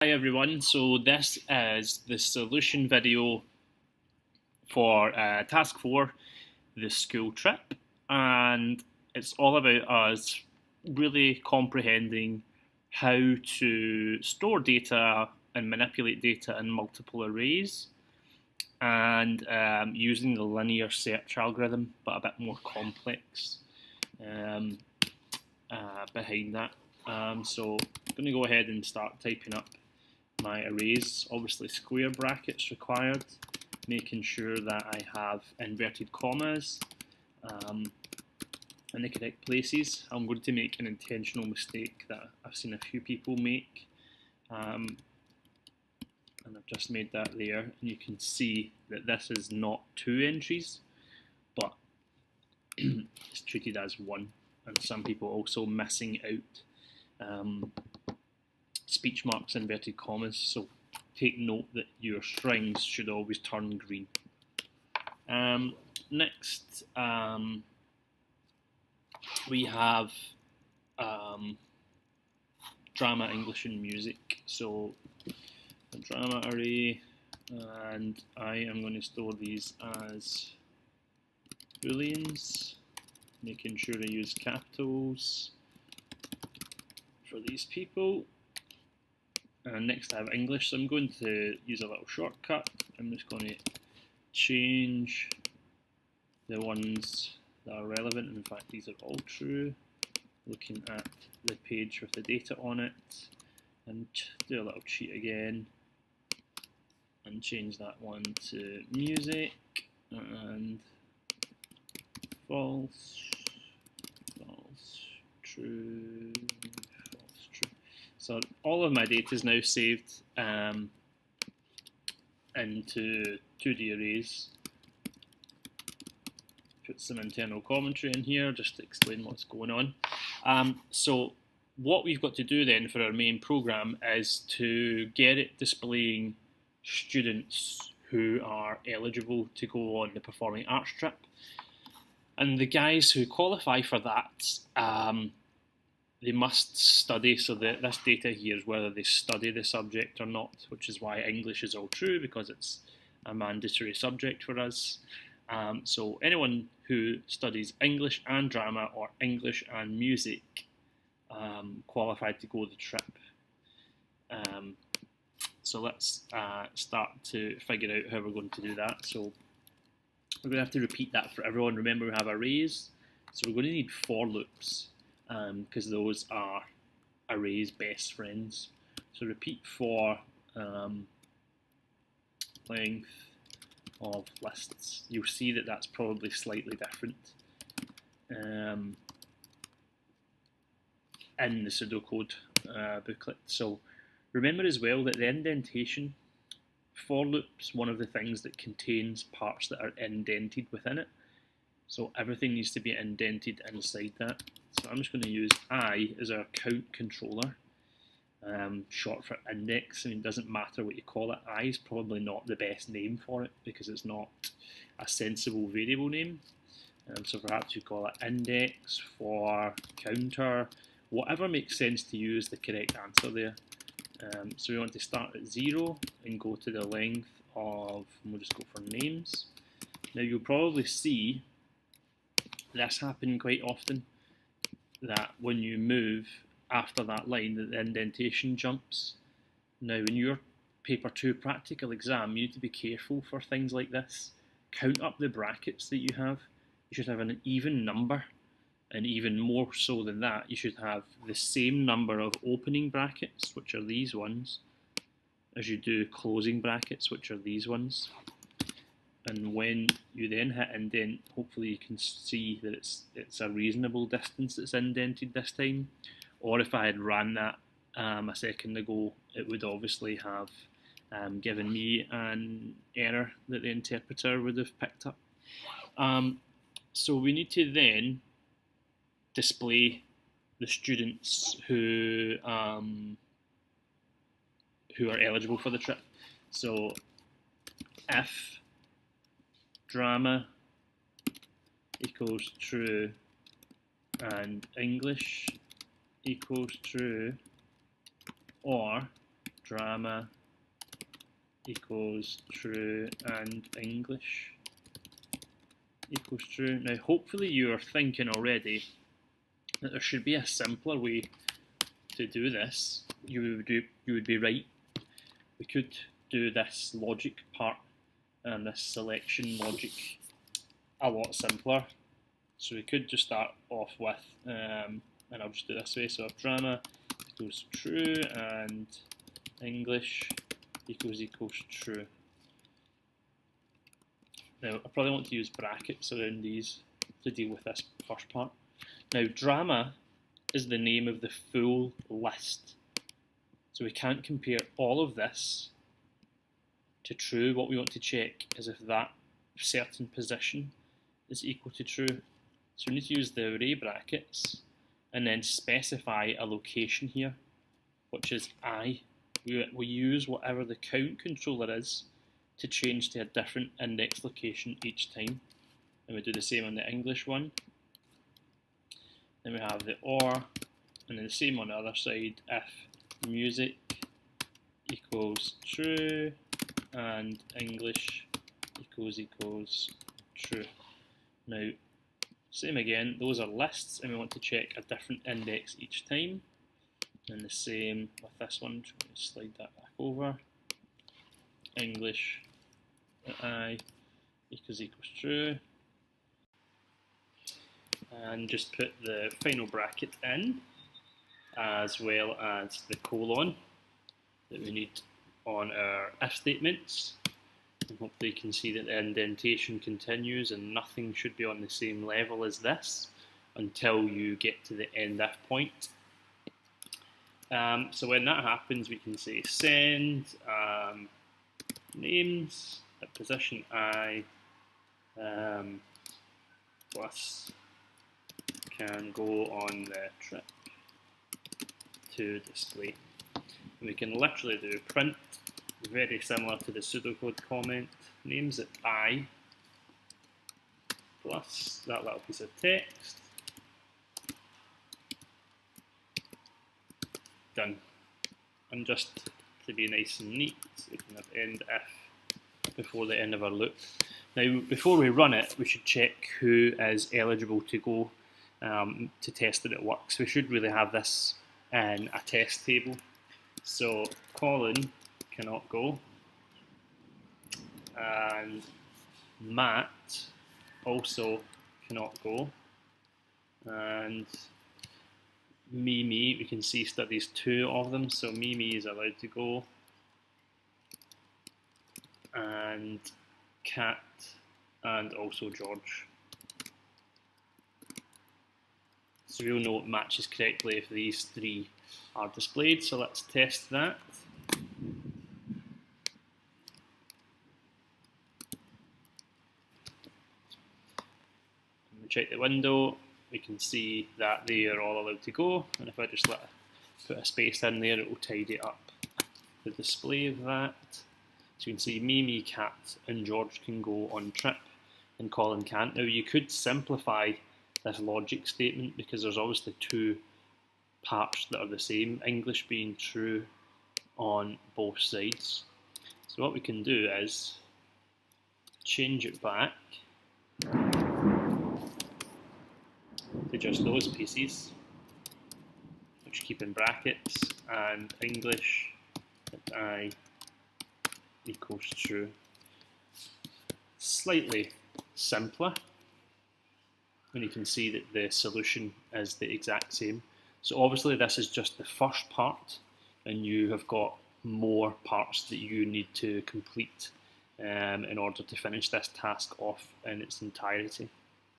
Hi everyone, so this is the solution video for task 4, the school trip, and it's all about us really comprehending how to store data and manipulate data in multiple arrays and using the linear search algorithm, but a bit more complex behind that. So I'm going to go ahead and start typing up my arrays. Obviously square brackets required, making sure that I have inverted commas in the correct places. I'm going to make an intentional mistake that I've seen a few people make, and I've just made that there, and you can see that this is not 2 entries, but it's treated as 1, and some people also missing out speech marks, inverted commas, so take note that your strings should always turn green. Next, we have drama, English and music. So a drama array, and I am going to store these as booleans, making sure to use capitals for these people. And next I have English, so I'm going to use a little shortcut. I'm just going to change the ones that are relevant. In fact, these are all true. Looking at the page with the data on it, and do a little cheat again and change that one to music, and false, false, true, false, true. So all of my data is now saved into 2D arrays. Put some internal commentary in here just to explain what's going on. So what we've got to do then for our main program is to get it displaying students who are eligible to go on the performing arts trip. And the guys who qualify for that, they must study, so that this data here is whether they study the subject or not, which is why English is all true, because it's a mandatory subject for us. So anyone who studies English and drama or English and music qualified to go the trip. So let's start to figure out how we're going to do that. So we're going to have to repeat that for everyone. Remember, we have arrays, so we're going to need for loops, because those are arrays' best friends. So repeat for length of lists. You'll see that that's probably slightly different in the pseudocode booklet. So remember as well that the indentation for loops, one of the things that contains parts that are indented within it. So everything needs to be indented inside that. So I'm just going to use I as our count controller, short for index. I mean, it doesn't matter what you call it. I is probably not the best name for it because it's not a sensible variable name. So perhaps you call it index, for, counter, whatever makes sense to use the correct answer there. So we want to start at 0 and go to the length of, and we'll just go for names. Now you'll probably see this happen quite often, that when you move after that line, that the indentation jumps. Now in your paper 2 practical exam, you need to be careful for things like this. Count up the brackets that you have. You should have an even number, and even more so than that, you should have the same number of opening brackets, which are these ones, as you do closing brackets, which are these ones. And when you then hit indent, hopefully you can see that it's a reasonable distance that's indented this time. Or if I had ran that a second ago, it would obviously have given me an error that the interpreter would have picked up. So we need to then display the students who are eligible for the trip. So if drama equals true and English equals true, or drama equals true and English equals true. Now hopefully you are thinking already that there should be a simpler way to do this. You would be right. We could do this logic part and this selection logic a lot simpler. So we could just start off with, and I'll just do it this way, so if drama equals true and English equals true. Now I probably want to use brackets around these to deal with this first part. Now drama is the name of the full list. So we can't compare all of this to true. What we want to check is if that certain position is equal to true. So we need to use the array brackets and then specify a location here, which is I. We use whatever the count controller is to change to a different index location each time. And we do the same on the English one. Then we have the or, and then the same on the other side if music equals true and English equals true. Now, same again, those are lists and we want to check a different index each time. And the same with this one, just slide that back over. English I equals true. And just put the final bracket in, as well as the colon that we need on our if statements. And hopefully you can see that the indentation continues and nothing should be on the same level as this until you get to the end if point. So when that happens, we can say send names at position I plus can go on the trip to display. And we can literally do print, very similar to the pseudocode comment, names at I plus that little piece of text. Done. And just to be nice and neat, we can have end if before the end of our loop. Now, before we run it, we should check who is eligible to go to test that it works. We should really have this in a test table. So Colin cannot go, and Matt also cannot go, and Mimi, we can see studies 2 of them, so Mimi is allowed to go, and Kat, and also George. So we'll know it matches correctly if these 3 are displayed, so let's test that. We check the window, we can see that they are all allowed to go, and if I just put a space in there, it will tidy up the display of that. So you can see Mimi, Kat, and George can go on trip, and Colin can't. Now you could simplify this logic statement because there's obviously 2 parts that are the same, English being true on both sides. So what we can do is change it back to just those pieces, which keep in brackets, and English that I equals true. Slightly simpler, and you can see that the solution is the exact same. So obviously this is just the first part, and you have got more parts that you need to complete in order to finish this task off in its entirety.